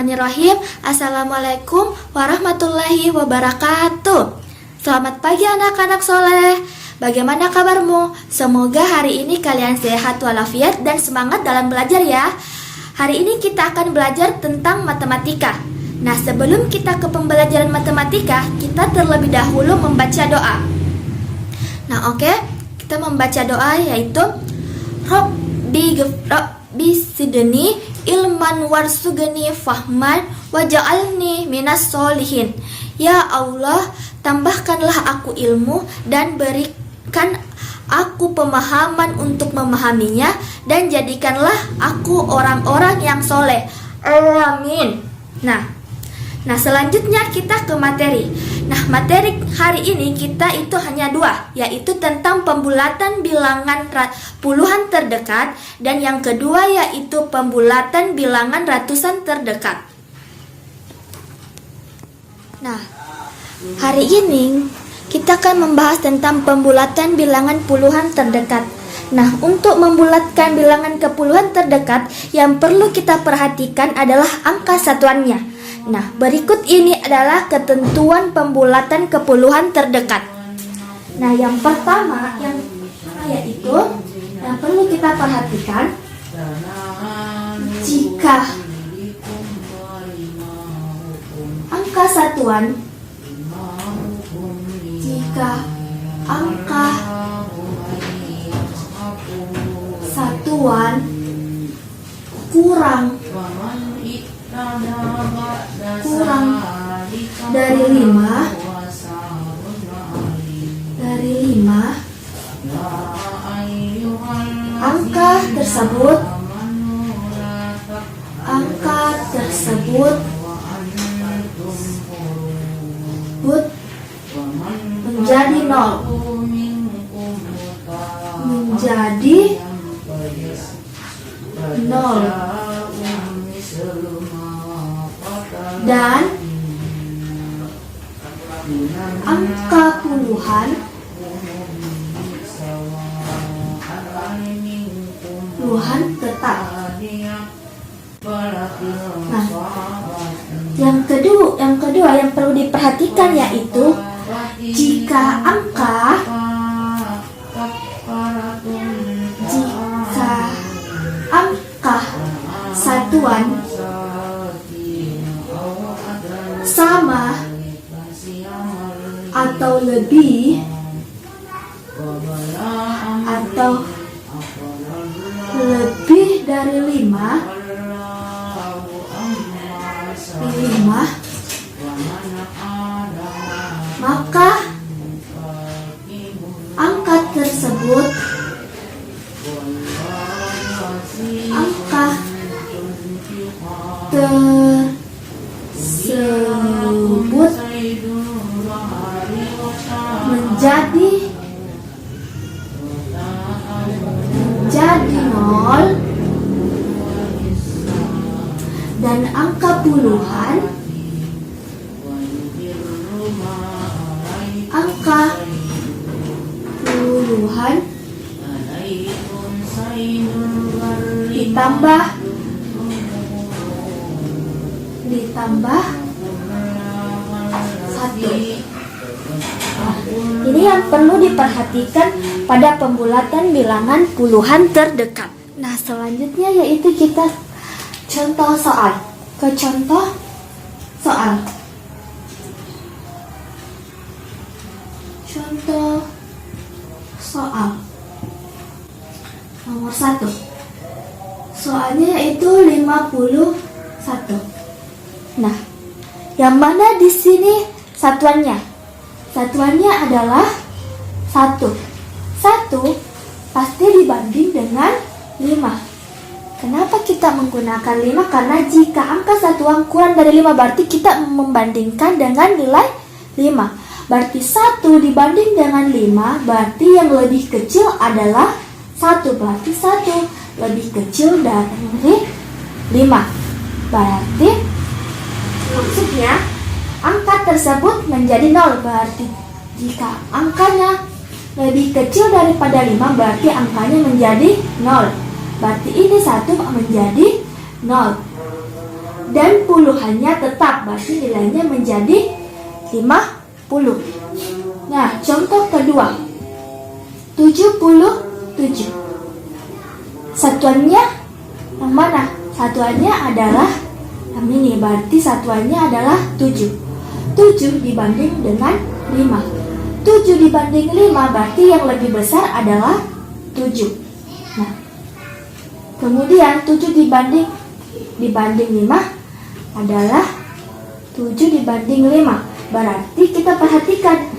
Bismillahirrahmanirrahim. Assalamualaikum warahmatullahi wabarakatuh. Selamat pagi anak-anak soleh. Bagaimana kabarmu? Semoga hari ini kalian sehat walafiat dan semangat dalam belajar ya. Hari ini kita akan belajar tentang matematika. Nah, sebelum kita ke pembelajaran matematika, kita terlebih dahulu membaca doa. Nah, oke, kita membaca doa yaitu Rabbi sidni ilman warsugni fahman waj'alni minas solihin. Ya Allah, tambahkanlah aku ilmu dan berikan aku pemahaman untuk memahaminya, dan jadikanlah aku orang-orang yang soleh. Amin. Nah, selanjutnya kita ke materi. Nah, materi hari ini kita itu hanya dua, yaitu tentang pembulatan bilangan puluhan terdekat, dan yang kedua yaitu pembulatan bilangan ratusan terdekat. Nah, hari ini kita akan membahas tentang pembulatan bilangan puluhan terdekat. Nah, untuk membulatkan bilangan ke puluhan terdekat, yang perlu kita perhatikan adalah angka satuannya. Nah, berikut ini adalah ketentuan pembulatan ke puluhan terdekat. Nah, yang pertama yaitu yang perlu kita perhatikan, jika angka satuan kurang dari 5, angka tersebut menjadi 0. Dan angka puluhan tetap. Nah, yang kedua yang perlu diperhatikan yaitu jika angka satuan sama atau lebih dari 5, maka angka tersebut menjadi 0, dan angka puluhan ditambah 1. Ini yang perlu diperhatikan pada pembulatan bilangan puluhan terdekat. Nah, selanjutnya yaitu kita contoh soal. Contoh soal nomor 1. Soalnya yaitu 51. Nah, yang mana di sini satuannya? Satuannya adalah 1. 1 pasti dibanding dengan 5. Kenapa kita menggunakan 5? Karena jika angka satuan kurang dari 5, berarti kita membandingkan dengan nilai 5. Berarti 1 dibanding dengan 5, berarti yang lebih kecil adalah 1. Berarti 1 lebih kecil dari 5. Berarti maksudnya angka tersebut menjadi 0. Berarti jika angkanya lebih kecil daripada 5, berarti angkanya menjadi 0. Berarti ini 1 menjadi 0. dan puluhannya tetap, berarti nilainya menjadi 50. Nah, contoh kedua, 77. Satuannya yang mana? Satuannya adalah yang ini, berarti satuannya adalah 7. 7 dibanding dengan 5. 7 dibanding 5 berarti yang lebih besar adalah 7. Nah, kemudian 7 dibanding 5 adalah 7 dibanding 5. Berarti kita perhatikan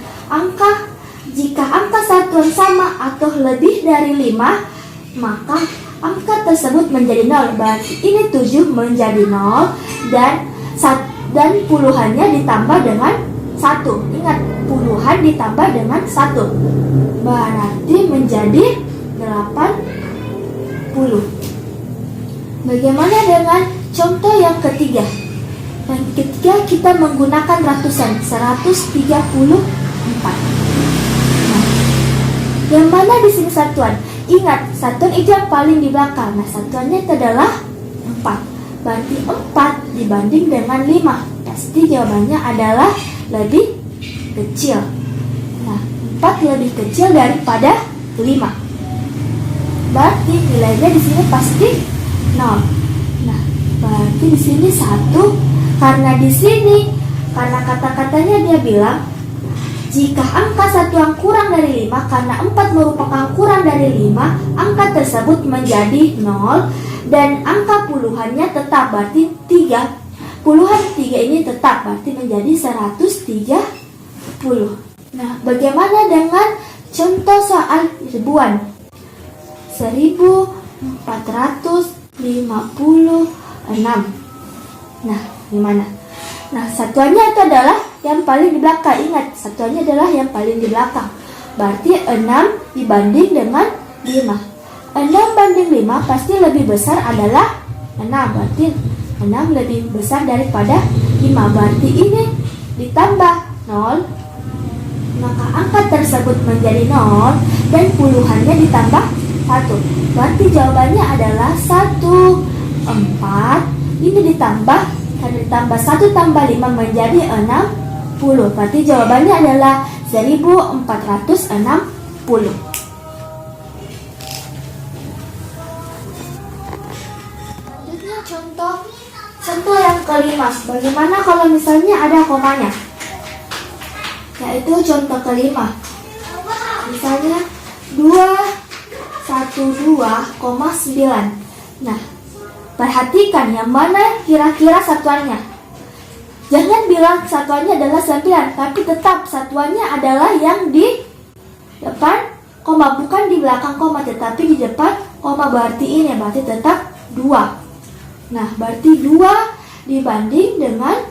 jika angka satuan sama atau lebih dari 5, maka angka tersebut menjadi 0. Berarti ini 7 menjadi 0 dan puluhannya ditambah dengan 1. Ingat, puluhan ditambah dengan 1. Berarti menjadi 80. Bagaimana dengan contoh yang ketiga? Yang ketiga kita menggunakan ratusan, 134. Nah, yang mana di sini satuan? Ingat, satuan itu yang paling di belakang. Nah, satuannya itu adalah 4. Berarti 4 dibanding dengan 5. Pasti jawabannya adalah lebih kecil. Nah, 4 lebih kecil daripada 5. Berarti nilainya di sini pasti 0. Nah, berarti di sini 1. Karena di sini, karena kata-katanya dia bilang jika angka satuan kurang dari 5, karena 4 merupakan kurang dari 5, angka tersebut menjadi 0 dan angka puluhannya tetap, berarti 3. Puluhan 3 ini tetap, berarti menjadi 130. Nah, bagaimana dengan contoh soal ribuan? 1456. Nah, gimana? Nah, satuannya itu adalah yang paling di belakang. Ingat, satuannya adalah yang paling di belakang. Berarti 6 dibanding dengan 5. 6 banding 5 pasti lebih besar adalah 6. Berarti 6 lebih besar daripada 5. Berarti ini ditambah 0, maka angka tersebut menjadi 0 dan puluhannya ditambah 1. Berarti jawabannya adalah 14. Ini ditambah 1 tambah 5 menjadi 60. Berarti jawabannya adalah 1460. Selanjutnya contoh yang kelima. Bagaimana kalau misalnya ada komanya? Yaitu contoh kelima. Misalnya 212,9. Nah, perhatikan yang mana kira-kira satuannya. Jangan bilang satuannya adalah 9, tapi tetap satuannya adalah yang di depan koma, bukan di belakang koma, tetapi di depan koma. Berarti ini, berarti tetap 2. Nah, berarti 2 dibanding dengan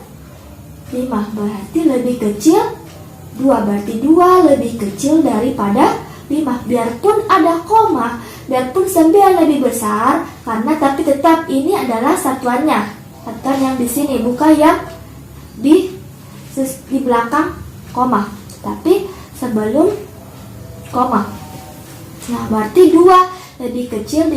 5, berarti lebih kecil 2. Berarti 2 lebih kecil daripada 5. Biarpun ada koma, biarpun 9 lebih besar, tapi tetap ini adalah satuannya. Satuan yang di sini, bukan yang di belakang koma, tapi sebelum koma. Nah, berarti 2 lebih kecil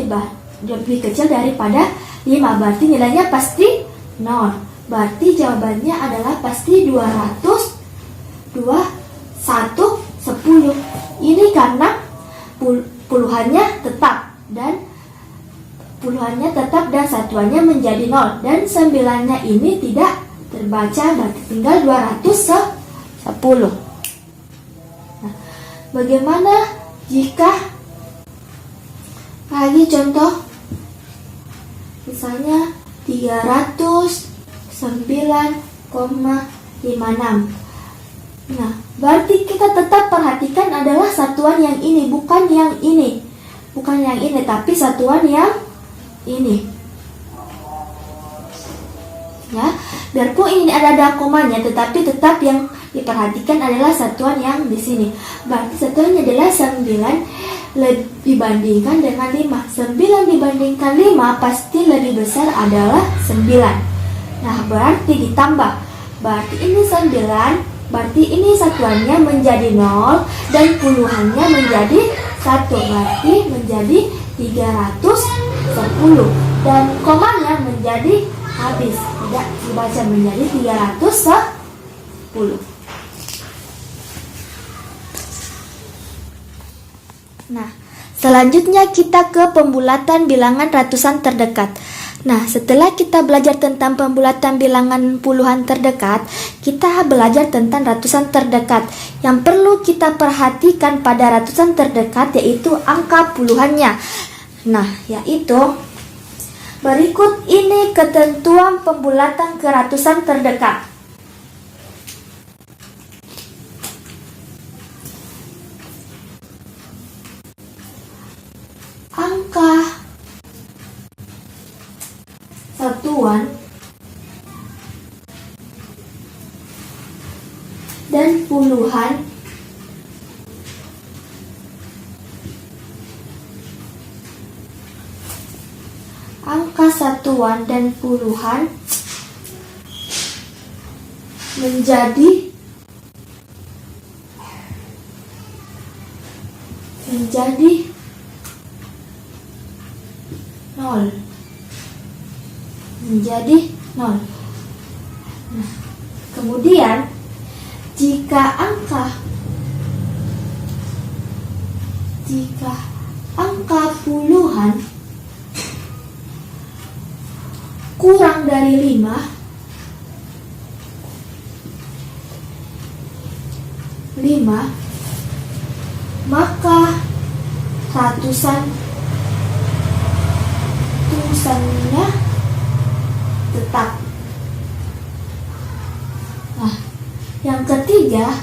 daripada 5. Berarti nilainya pasti 0. Berarti jawabannya adalah pasti 210. Ini karena puluhannya tetap dan satuannya menjadi 0 dan 9-nya ini tidak terbaca, berarti tinggal 210. Nah, bagaimana jika lagi contoh misalnya 309,56. Nah, berarti kita tetap perhatikan adalah satuan yang ini, bukan yang ini. Bukan yang ini, tapi satuan yang ini. Ya, biarpun ini ada komanya, tetapi tetap yang diperhatikan adalah satuan yang di sini. Berarti satuannya adalah 9 dibandingkan dengan 5. 9 dibandingkan 5 pasti lebih besar adalah 9. Nah, berarti ditambah. Berarti ini 9, berarti ini satuannya menjadi 0 dan puluhannya menjadi 1. Berarti menjadi 310 dan komanya menjadi habis, tidak dibaca menjadi 310. Nah, selanjutnya kita ke pembulatan bilangan ratusan terdekat. Nah, setelah kita belajar tentang pembulatan bilangan puluhan terdekat, kita belajar tentang ratusan terdekat. Yang perlu kita perhatikan pada ratusan terdekat yaitu angka puluhannya. Nah, yaitu berikut ini ketentuan pembulatan ke ratusan terdekat. Angka satuan dan puluhan angka satuan dan puluhan menjadi nol. Menjadi nol. Nah, kemudian jika angka puluhan kurang dari 5, maka ratusannya tetap. Nah, yang ketiga,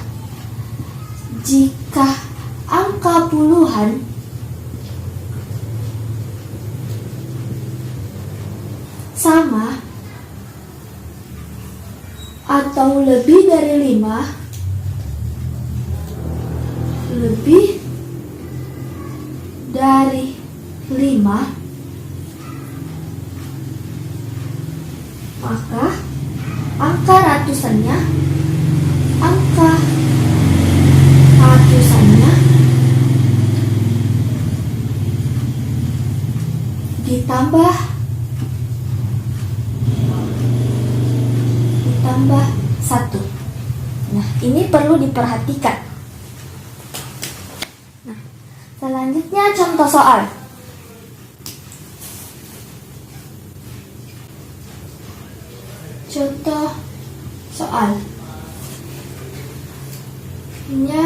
jika angka puluhan sama atau lebih dari 5, maka angka ratusannya ditambah 1. Nah, ini perlu diperhatikan. Nah, selanjutnya contoh soal. Contoh soal. Ini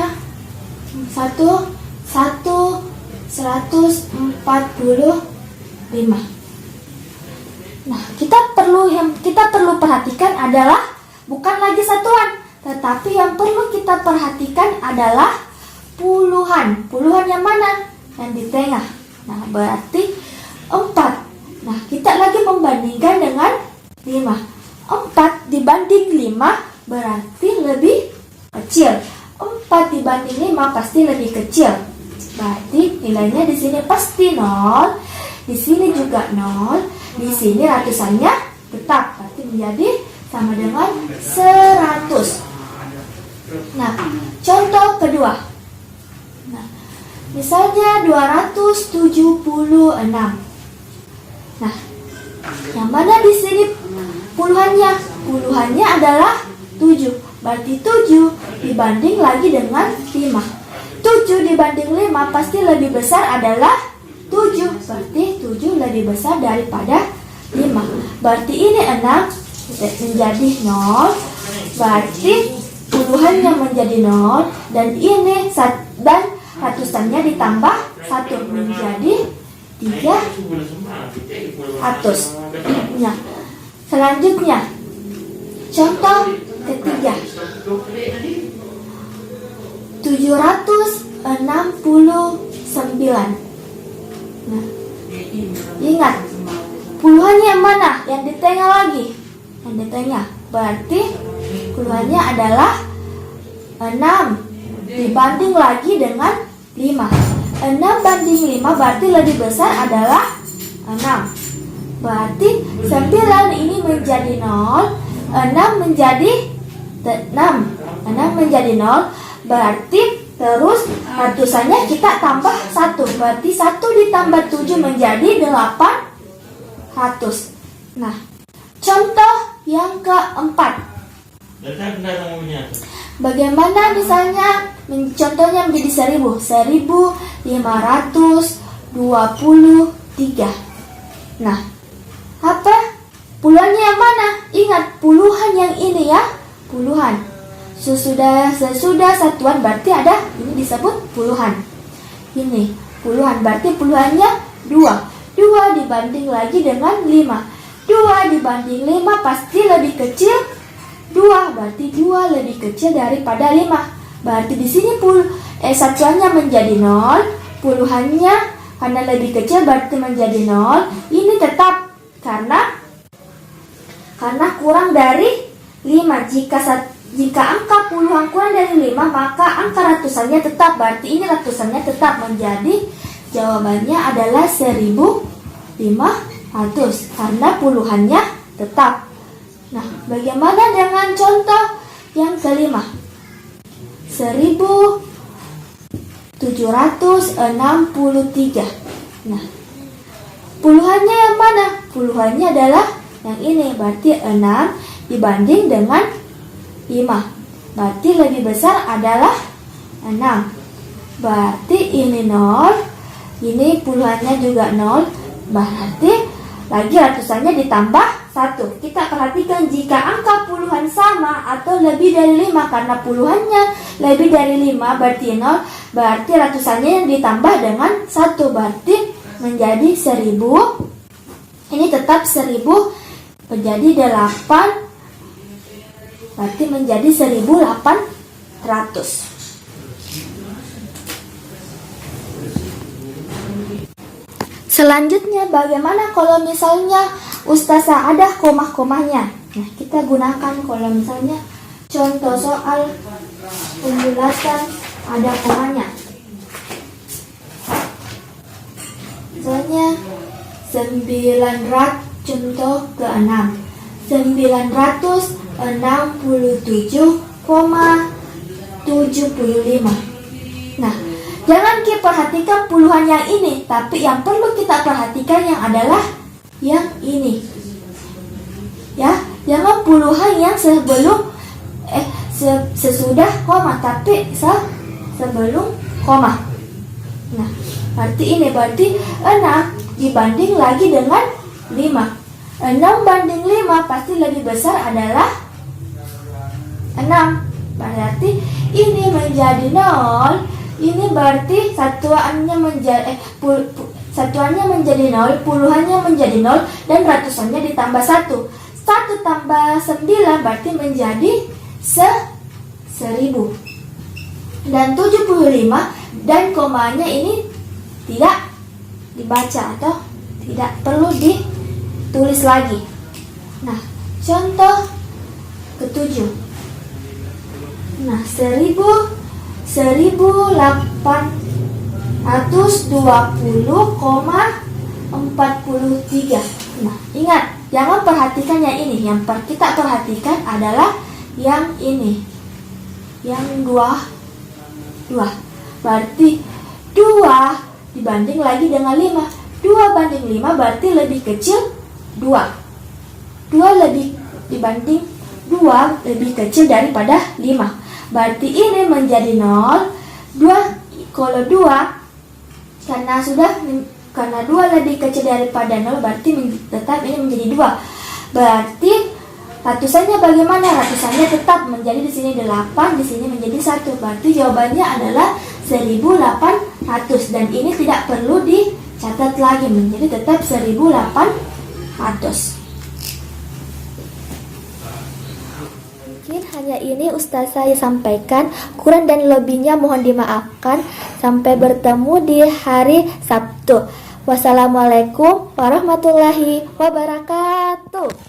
145. Nah, kita perlu perhatikan adalah bukan lagi satuan, tetapi yang perlu kita perhatikan adalah puluhan. Puluhan yang mana? Yang di tengah. Nah, berarti 4. Nah, kita lagi membandingkan dengan 5. 4 dibanding 5 berarti lebih kecil. 4 dibanding 5 pasti lebih kecil. Berarti nilainya di sini pasti 0. Di sini juga 0. Di sini ratusannya tetap. Berarti menjadi sama dengan 100. Nah, contoh kedua. Nah, misalnya 276. Nah, yang mana di sini puluhannya? Puluhannya adalah 7. Berarti 7 dibanding lagi dengan 5. 7 dibanding 5 pasti lebih besar adalah 7. Berarti 7 lebih besar daripada 5. Berarti ini 6 menjadi 0. Berarti puluhannya menjadi 0. Dan ini dan ratusannya ditambah 1 menjadi 300. Nah, selanjutnya contoh ketiga. 769. Nah, ingat puluhannya yang mana? Yang di tengah lagi. Yang di tengah. Berarti puluhannya adalah 6 dibanding lagi dengan 5. 6 banding 5 berarti lebih besar adalah 6. Berarti 9 ini menjadi 0. 6 menjadi 0. Berarti terus ratusannya kita tambah 1. Berarti 1 ditambah 7 menjadi 800. Nah, contoh contoh yang keempat. Bagaimana misalnya contohnya menjadi 1000? 1523. Nah, apa? Puluhannya yang mana? Ingat, puluhan yang ini ya. Puluhan. Sesudah satuan berarti ada, ini disebut puluhan. Ini puluhan, berarti puluhannya 2. 2 dibanding lagi dengan 5. 2 dibanding 5 pasti lebih kecil 2, berarti 2 lebih kecil daripada 5. Berarti di sini satuannya menjadi 0, puluhannya karena lebih kecil berarti menjadi 0. Ini tetap karena kurang dari 5. Jika angka puluhan kurang dari 5, maka angka ratusannya tetap. Berarti ini ratusannya tetap, menjadi jawabannya adalah 1500 karena puluhannya tetap. Nah, bagaimana dengan contoh yang kelima? 1763. Nah, puluhannya yang mana? Puluhannya adalah yang ini, berarti 6 dibanding dengan 5. Berarti lebih besar adalah 6. Berarti ini 0, ini puluhannya juga 0. Berarti lagi ratusannya ditambah 1. Kita perhatikan jika angka puluhan sama atau lebih dari 5, karena puluhannya lebih dari 5 berarti 0, berarti ratusannya yang ditambah dengan 1, berarti menjadi 1000. Ini tetap 1000 menjadi 8, berarti menjadi 1800. Selanjutnya, bagaimana kalau misalnya Ustazah ada koma-komanya? Nah, kita gunakan kalau misalnya contoh soal penjelasan ada komanya. Misalnya 900, contoh ke-6, 967,75. Nah, jangan kita perhatikan puluhan yang ini, tapi yang perlu kita perhatikan yang adalah yang ini. Ya, jangan puluhan yang sesudah koma, tapi sebelum koma. Nah, berarti ini berarti 6 dibanding lagi dengan 5. 6 banding 5 pasti lebih besar adalah 6. Berarti ini menjadi 0. Ini berarti satuannya menjadi 0, puluhannya menjadi 0, dan ratusannya ditambah 1. 1 tambah 9 berarti menjadi 1000. Dan 75 dan komanya ini tidak dibaca atau tidak perlu ditulis lagi. Nah, contoh ke-7. Nah, 1820,43. Nah, ingat, jangan perhatikan yang ini. Yang kita perhatikan adalah yang ini, yang 2. Berarti 2 dibanding lagi dengan 5. 2 banding 5 berarti lebih kecil 2. 2 lebih dibanding 2 lebih kecil daripada 5. Berarti ini menjadi 0. 2 kalau 2 karena 2 lebih kecil daripada 0 berarti tetap ini menjadi 2. Berarti ratusannya bagaimana? Ratusannya tetap menjadi di sini 8, di sini menjadi 1. Berarti jawabannya adalah 1800 dan ini tidak perlu dicatat lagi, menjadi tetap 1800. Mungkin hanya ini Ustazah sampaikan, kurang dan lebihnya mohon dimaafkan. Sampai bertemu di hari Sabtu. Wassalamualaikum warahmatullahi wabarakatuh.